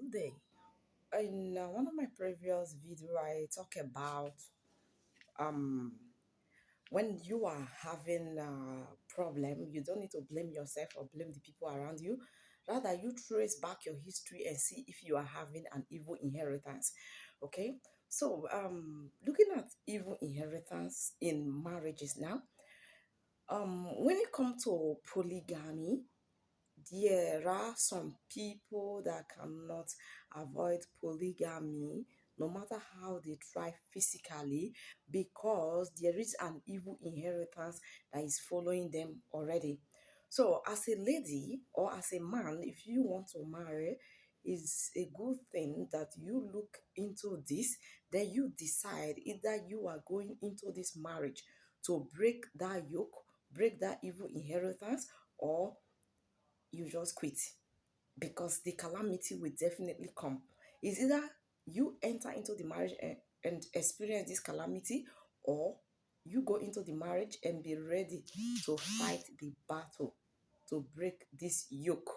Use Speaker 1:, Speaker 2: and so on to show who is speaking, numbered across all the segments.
Speaker 1: Today, in one of my previous video, I talk about um when you are having a problem, you don't need to blame yourself or blame the people around you. Rather, you trace back your history and see if you are having an evil inheritance. Okay, so looking at evil inheritance in marriages now, when it comes to polygamy, there are some people that cannot avoid polygamy no matter how they try physically because there is an evil inheritance that is following them already. So, as a lady or as a man, if you want to marry, it's a good thing that you look into this, then you decide either you are going into this marriage to break that yoke, break that evil inheritance, or you just quit because the calamity will definitely come. Is either you enter into the marriage and experience this calamity, or you go into the marriage and be ready to fight the battle to break this yoke.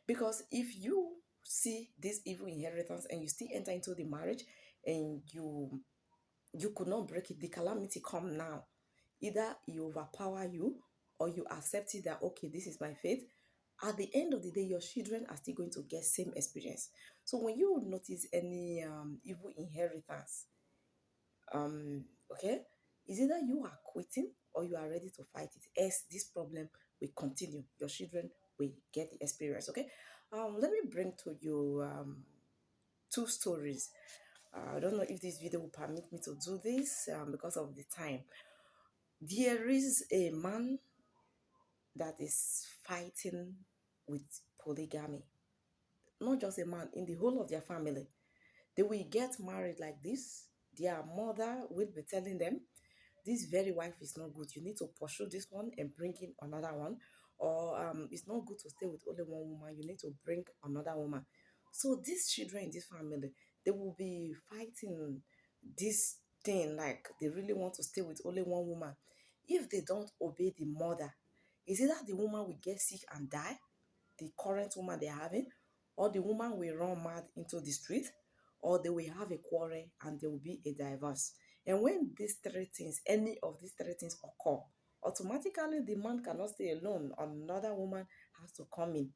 Speaker 1: Because if you see this evil inheritance and you still enter into the marriage and you could not break it, the calamity come now. Either you overpower you or you accept it that okay, this is my fate. At the end of the day, your children are still going to get same experience. So when you notice any evil inheritance, okay, is either you are quitting or you are ready to fight it. Else this problem will continue. Your children will get the experience. Okay, let me bring to you two stories. I don't know if this video will permit me to do this because of the time. There is a man that is fighting with polygamy. Not just a man, in the whole of their family. They will get married like this. Their mother will be telling them, this very wife is not good. You need to pursue this one and bring in another one. Or it's not good to stay with only one woman. You need to bring another woman. So these children in this family, they will be fighting this thing like they really want to stay with only one woman. If they don't obey the mother, is either the woman will get sick and die, the current woman they're having, or the woman will run mad into the street, or they will have a quarrel and there will be a divorce. And when these three things, any of these three things occur, automatically the man cannot stay alone. Another woman has to come in.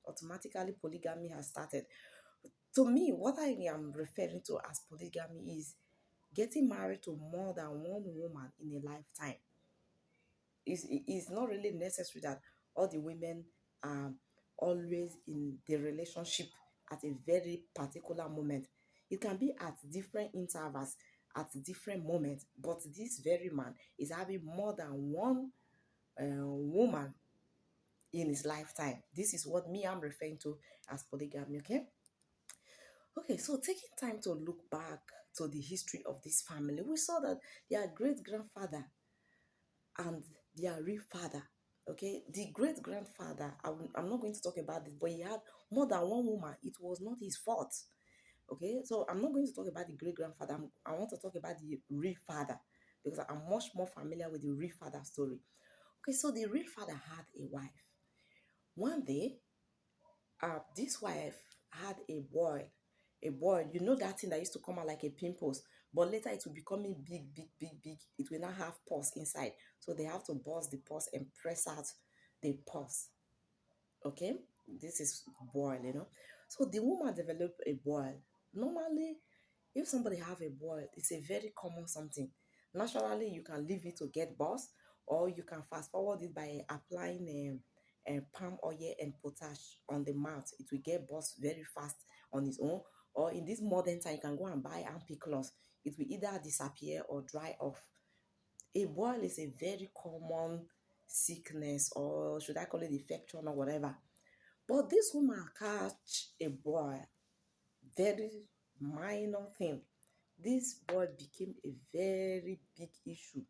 Speaker 1: Automatically, polygamy has started. To me, what I am referring to as polygamy is getting married to more than one woman in a lifetime. It's not really necessary that all the women are always in the relationship at a very particular moment. It can be at different intervals, at different moments, but this very man is having more than one woman in his lifetime. This is what me I'm referring to as polygamy. Okay, so taking time to look back to the history of this family, we saw that their great grandfather and their real father. Okay, the great grandfather, I'm not going to talk about this, but he had more than one woman. It was not his fault. Okay, so I'm not going to talk about the great grandfather. I want to talk about the real father because I'm much more familiar with the real father story. Okay, so the real father had a wife. One day, this wife had a boy. A boy, you know that thing that used to come out like a pimples, but later it will becoming big, big, big, big. It will now have pus inside. So they have to burst the pus and press out the pus. Okay, this is boil. So the woman developed a boil. Normally, if somebody have a boil, it's a very common something. Naturally, you can leave it to get burst, or you can fast forward it by applying palm oil and potash on the mouth. It will get burst very fast on its own. Or in this modern time, you can go and buy ampiclox. It will either disappear or dry off. A boil is a very common sickness, or should I call it infection or whatever. But this woman catch a boil, very minor thing. This boil became a very big issue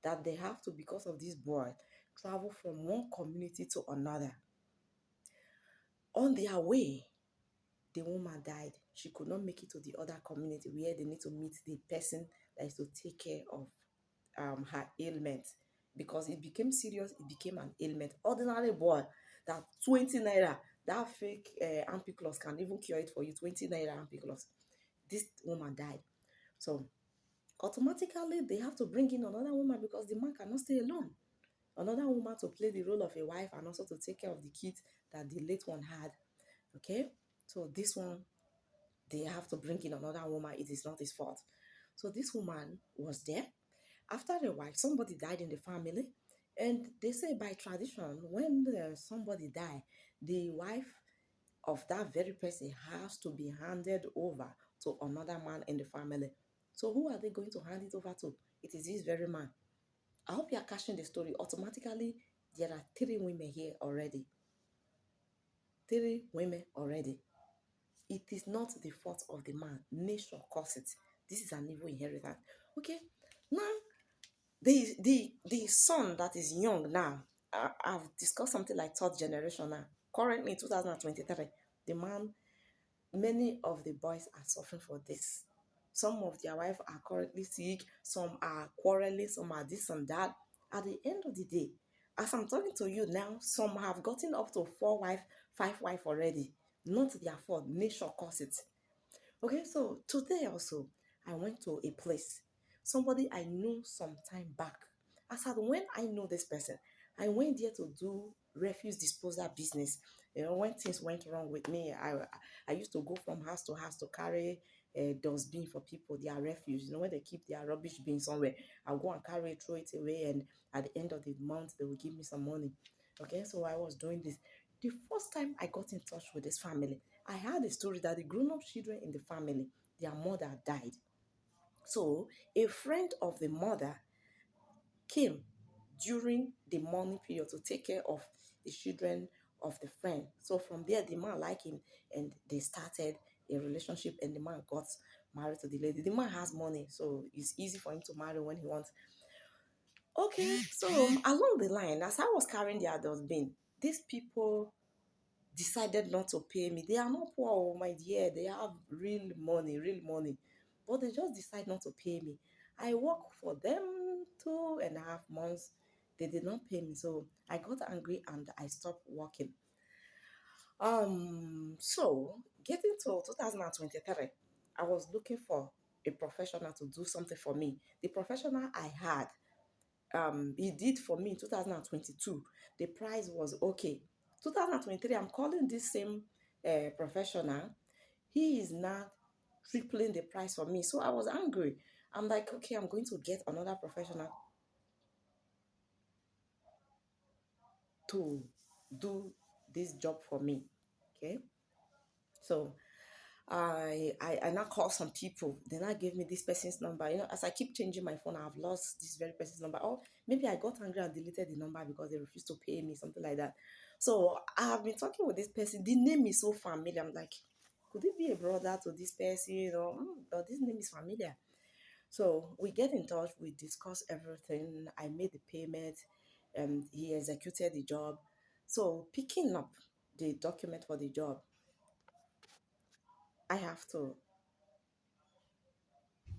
Speaker 1: that they have to, because of this boil, travel from one community to another. On their way, the woman died. She could not make it to the other community where they need to meet the person that is to take care of her ailment, because it became serious. It became an ailment. Ordinary boy that 20 naira That fake ampiclos can even cure it for you, 20 naira ampiclos. This woman died. So automatically they have to bring in another woman because the man cannot stay alone. Another woman to play the role of a wife and also to take care of the kids that the late one had. Okay, so this one, they have to bring in another woman. It is not his fault. So this woman was there. After a while, somebody died in the family, and they say by tradition, when somebody die, the wife of that very person has to be handed over to another man in the family. So who are they going to hand it over to? It is this very man. I hope you are catching the story. Automatically, there are three women here already. Three women already. It is not the fault of the man. Nature caused it. This is an evil inheritance. Okay. Now, the son that is young now, I've discussed something like third generation now. Currently, in 2023, the man, many of the boys are suffering for this. Some of their wives are currently sick, some are quarreling, some are this and that. At the end of the day, as I'm talking to you now, some have gotten up to four wife, five wife already. Not their fault, nature caused it. Okay, so today also, I went to a place, somebody I knew some time back. As at when I know this person, I went there to do refuse disposal business. You know, when things went wrong with me, I used to go from house to house to carry a dustbin for people, their refuse. You know, when they keep their rubbish bin somewhere, I'll go and carry it, throw it away, and at the end of the month, they will give me some money. Okay, so I was doing this. The first time I got in touch with this family, I heard a story that the grown-up children in the family, their mother died. So a friend of the mother came during the morning period to take care of the children of the friend. So from there, the man liked him and they started a relationship, and the man got married to the lady. The man has money, so it's easy for him to marry when he wants. Okay, so along the line, as I was carrying the adult bin, these people decided not to pay me. They are not poor, oh my dear. They have real money, real money. But they just decide not to pay me. I worked for them 2.5 months. They did not pay me. So I got angry and I stopped working. So getting to 2023, I was looking for a professional to do something for me. The professional I had, he did for me in 2022. The price was okay. 2023, I'm calling this same professional. He is now tripling the price for me. So I was angry. I'm like, okay, I'm going to get another professional to do this job for me. Okay. So I now call some people. They now gave me this person's number. You know, as I keep changing my phone, I've lost this very person's number. Or maybe I got angry and deleted the number because they refused to pay me, something like that. So I have been talking with this person. The name is so familiar. I'm like, could it be a brother to this person? You know, but this name is familiar. So we get in touch. We discuss everything. I made the payment, and he executed the job. So picking up the document for the job, I have to